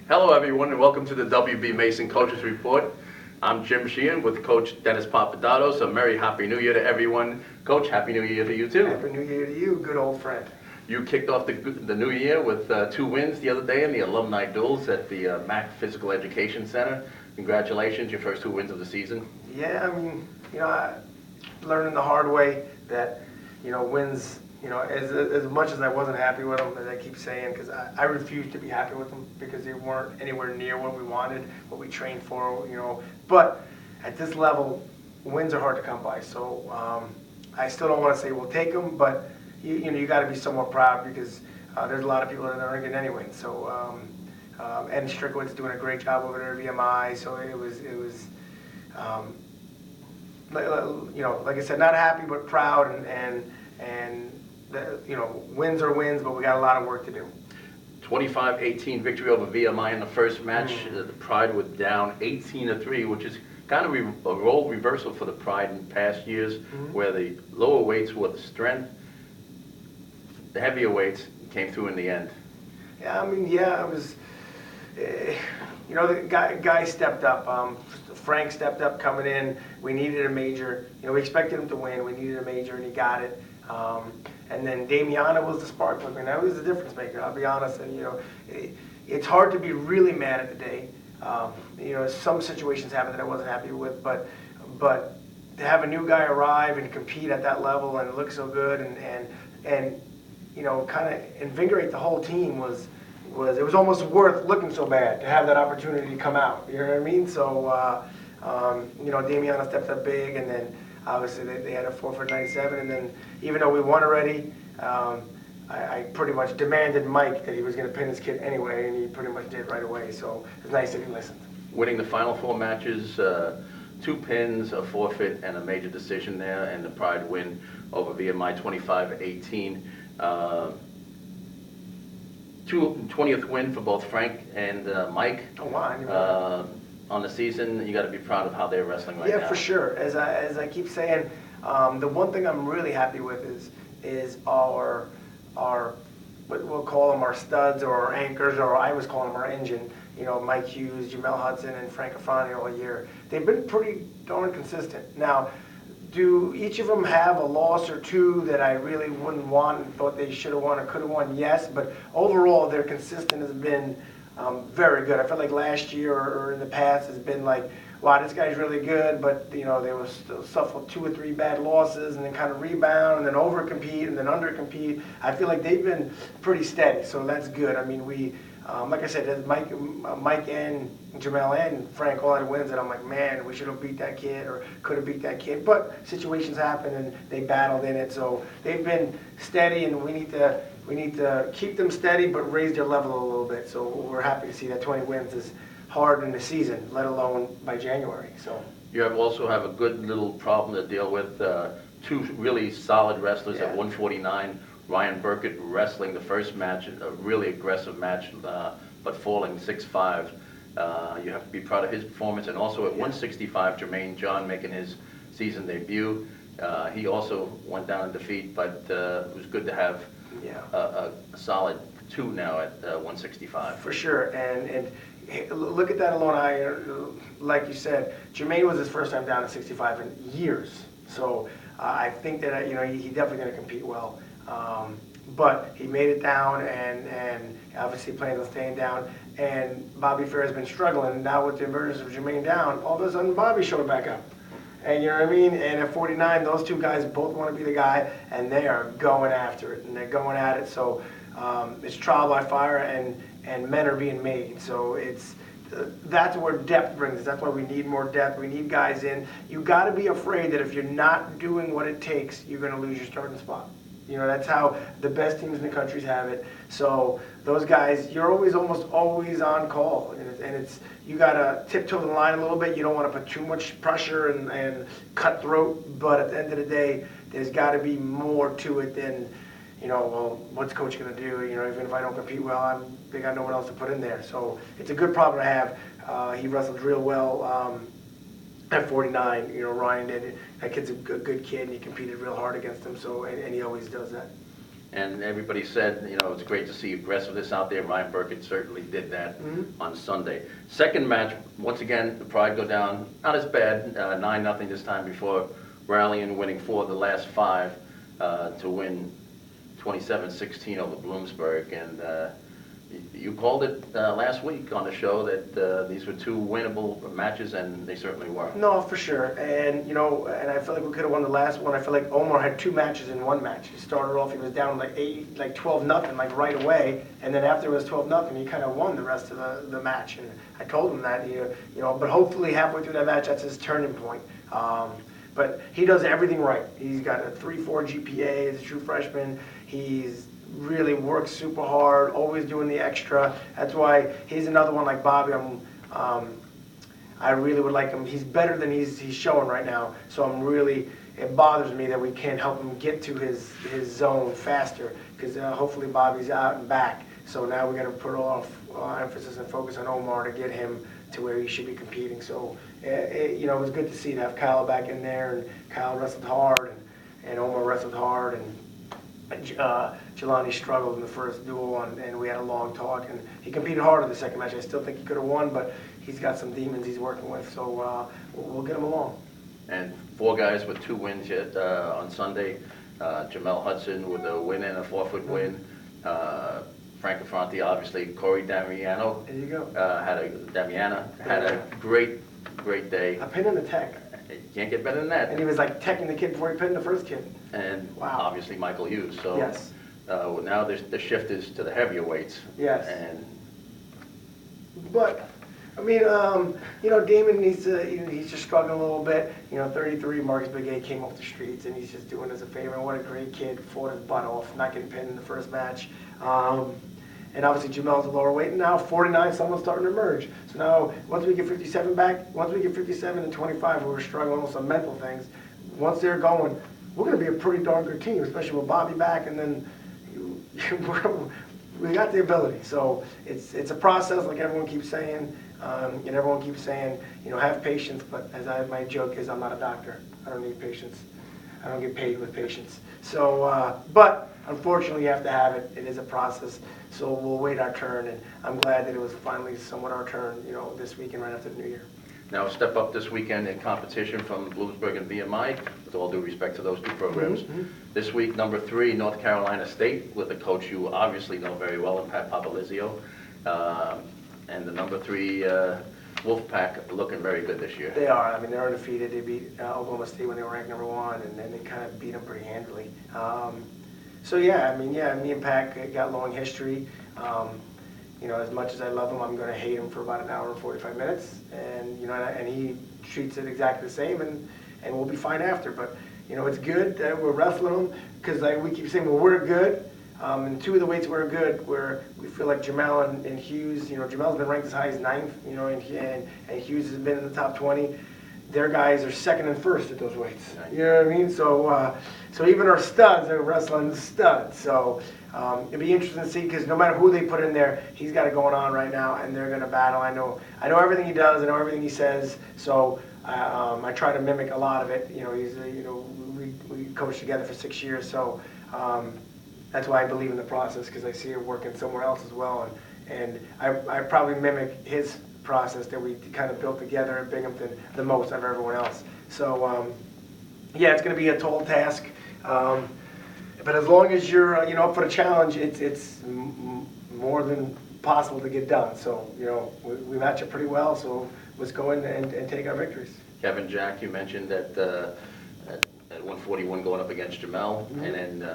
Hello everyone and welcome to the WB Mason Coaches Report. I'm Jim Sheehan with Coach Dennis Papadatos. A merry happy new year to everyone. Coach, happy new year to you too. Happy new year to you, good old friend. You kicked off the new year with 2 wins the other day in the alumni duels at the MAC Physical Education Center. Congratulations, your first 2 wins of the season. Yeah, I mean, I learned the hard way that, wins, as much as I wasn't happy with them, as I keep saying, because I refused to be happy with them because they weren't anywhere near what we wanted, what we trained for, But at this level, wins are hard to come by. So I still don't want to say we'll take them, but you got to be somewhat proud because there's a lot of people that aren't getting anyway. So and Strickland's doing a great job over there at VMI. So it was like I said, not happy but proud and wins are wins, but we got a lot of work to do. 25-18 victory over VMI in the first match. The Pride was down 18-3, which is kind of a role reversal for the Pride in past years, where the lower weights were the strength, the heavier weights came through in the end. Yeah, I mean, it was, the guy stepped up. Frank stepped up coming in. We needed a major. We expected him to win. We needed a major, and he got it. And then Damiana was the spark plug, and that was the difference maker. I'll be honest. And it's hard to be really mad at the day. Some situations happened that I wasn't happy with, but to have a new guy arrive and compete at that level and look so good and kind of invigorate the whole team was it was almost worth looking so bad to have that opportunity to come out. You know what I mean? So Damiana stepped up big, and then obviously they had a 4 for 97, and then even though we won already, I pretty much demanded Mike that he was going to pin his kid anyway, and he pretty much did right away. So it's nice that he listened. Winning the final 4 matches, 2 pins, a forfeit, and a major decision there, and the Pride win over VMI 25-18. 20th win for both Frank and Mike. Oh wow! On the season. You got to be proud of how they're wrestling right now. Yeah, for sure. As I keep saying, the one thing I'm really happy with is our what we'll call them our studs or our anchors, or I was calling them our engine. Mike Hughes, Jamel Hudson, and Frank Afrani all year. They've been pretty darn consistent. Now, do each of them have a loss or 2 that I really wouldn't want and thought they should have won or could have won? Yes, but overall their consistent has been very good. I felt like last year or in the past has been like, wow, this guy's really good, but they will still suffer 2 or 3 bad losses and then kind of rebound and then overcompete and then undercompete. I feel like they've been pretty steady, so that's good. I mean, we, like I said, Mike and Jamel and Frank all had wins, and I'm like, man, we should have beat that kid or could have beat that kid. But situations happen, and they battled in it, so they've been steady, and we need to keep them steady but raise their level a little bit. So we're happy to see that 20 wins is hard in the season, let alone by January. So you also have a good little problem to deal with. 2 really solid wrestlers at 149. Ryan Burkett wrestling the first match, a really aggressive match, but falling 6-5. You have to be proud of his performance. And also at 165, Jermaine John making his season debut. He also went down in defeat, but it was good to have a solid 2 now at 165. For sure, and look at that alone. Like you said, Jermaine was his first time down at 65 in years. So I think that he's definitely going to compete well. But he made it down, and obviously plans on staying down. And Bobby Fair has been struggling. And now with the emergence of Jermaine down, all of a sudden Bobby showed back up. And you know what I mean? And at 49, those 2 guys both want to be the guy, and they are going after it, and they're going at it. So it's trial by fire, and men are being made. So that's where depth brings us. That's why we need more depth. We need guys in. You got to be afraid that if you're not doing what it takes, you're going to lose your starting spot. That's how the best teams in the country have it. So those guys, you're almost always on call, and it's you got to tiptoe the line a little bit. You don't want to put too much pressure and cutthroat, but at the end of the day, there's got to be more to it than well, what's coach going to do? Even if I don't compete well, they got no one else to put in there. So it's a good problem to have. He wrestled real well. At 49, Ryan did. That kid's a good kid, and he competed real hard against him. So, and he always does that. And everybody said, you know, it's great to see aggressiveness out there. Ryan Burkett certainly did that on Sunday. Second match, once again, the Pride go down, not as bad, 9-0 this time before rallying, winning 4 of the last 5 to win 27-16 over Bloomsburg. And you called it last week on the show that these were 2 winnable matches, and they certainly were. No, for sure. And, you know, and I feel like we could have won the last one. I feel like Omar had 2 matches in 1 match. He started off, he was down like 12-0, like right away. And then after it was 12-0, he kind of won the rest of the match. And I told him that, you know, but hopefully halfway through that match, that's his turning point. But he does everything right. He's got a 3.4 GPA as a true freshman. He's really works super hard, always doing the extra. That's why he's another one like Bobby. I really would like him. He's better than he's showing right now. So it bothers me that we can't help him get to his zone faster, because hopefully Bobby's out and back. So now we're going to put all emphasis and focus on Omar to get him to where he should be competing. So you know, it was good to see to have Kyle back in there, and Kyle wrestled hard, and Omar wrestled hard, and Jelani struggled in the first duel, and we had a long talk, and he competed hard in the second match. I still think he could have won, but he's got some demons he's working with, so we'll get him along. And 4 guys with 2 wins yet on Sunday. Jamel Hudson with a win and a 4-foot win. Frank Affronti, obviously. Corey Damiano. There you go. Had a great day. A pin in the tech. Can't get better than that. And he was like teching the kid before he pinned the first kid. And wow. Obviously Michael Hughes. So yes. Now the shift is to the heavier weights. Yes. But I mean, you know, Damon he's just struggling a little bit. You know, 33, Marcus Begay came off the streets, and he's just doing us a favor. And what a great kid, fought his butt off, not getting pinned in the first match. And obviously Jamel's a lower weight, and now 49, someone's starting to emerge. So now, once we get 57 back, once we get 57 and 25, where we're struggling with some mental things, once they're going, we're going to be a pretty darn good team, especially with Bobby back, and then we got the ability. So it's a process, like everyone keeps saying, and everyone keeps saying, you know, have patience, but my joke is, I'm not a doctor. I don't need patience. I don't get paid with patience. So, but unfortunately, you have to have it. It is a process. So we'll wait our turn, and I'm glad that it was finally somewhat our turn, you know, this weekend right after the New Year. Now, step up this weekend in competition from Bloomsburg and VMI, with all due respect to those 2 programs. This week, number 3, North Carolina State, with a coach you obviously know very well, Pat Papadatos. And the number 3 Wolfpack looking very good this year. They are. I mean, they're undefeated. They beat Oklahoma State when they were ranked number 1, and then they kind of beat them pretty handily. So yeah, I mean, yeah, me and Pat got long history. You know, as much as I love him, I'm going to hate him for about an hour and 45 minutes, and you know, and he treats it exactly the same, and we'll be fine after. But you know, it's good that we're wrestling him, because like we keep saying, well, we're good. And 2 of the weights we're good, where we feel like Jamel and Hughes. You know, Jamel's been ranked as high as 9th. You know, and Hughes has been in the top 20. Their guys are 2nd and 1st at those weights. You know what I mean? So, so even our studs are wrestling studs. So it'd be interesting to see, because no matter who they put in there, he's got it going on right now, and they're going to battle. I know everything he does. I know everything he says. So I try to mimic a lot of it. You know, we coached together for 6 years. So that's why I believe in the process, because I see it working somewhere else as well. And I probably mimic his process that we kind of built together at Binghamton the most of everyone else. So yeah, it's going to be a tall task, but as long as you're you know, up for the challenge, it's more than possible to get done. So you know, we match it pretty well, so let's go in and take our victories. Kevin Jack, you mentioned that at 141 going up against Jamel, and then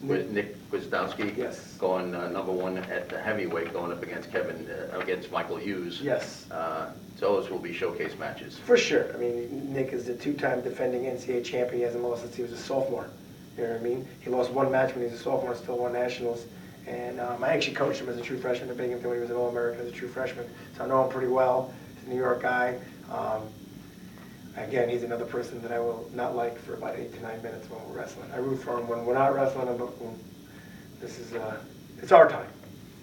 with Nick Gwizdowski, yes, going number 1 at the heavyweight, going up against against Michael Hughes. Yes. Those will be showcase matches. For sure. I mean, Nick is the 2-time defending NCAA champion. He hasn't lost since he was a sophomore. You know what I mean? He lost 1 match when he was a sophomore, still won nationals. And I actually coached him as a true freshman at Binghamton when he was an All-American as a true freshman. So I know him pretty well. He's a New York guy. Again, he's another person that I will not like for about 8 to 9 minutes when we're wrestling. I root for him when we're not wrestling him, but this is, it's our time.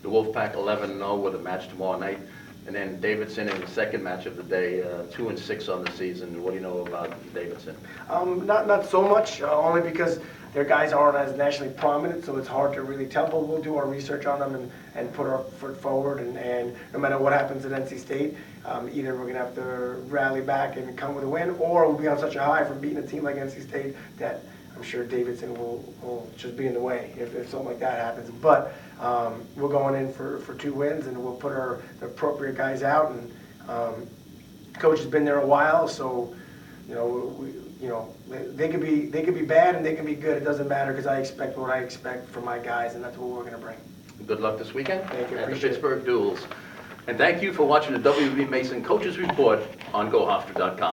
The Wolfpack 11-0 with a match tomorrow night. And then Davidson in the second match of the day, 2-6 on the season. What do you know about Davidson? Not so much, only because Their guys aren't as nationally prominent, so it's hard to really tell, but we'll do our research on them and put our foot forward, and no matter what happens at NC State, either we're going to have to rally back and come with a win, or we'll be on such a high from beating a team like NC State that I'm sure Davidson will just be in the way if something like that happens. But we're going in for 2 wins, and we'll put the appropriate guys out. And coach has been there a while, so they could be bad and they can be good. It doesn't matter, because I expect what I expect from my guys, and that's what we're going to bring. Good luck this weekend Thank you, at the appreciate it. Pittsburgh Duels. And thank you for watching the W.B. Mason Coaches Report on GoHofstra.com.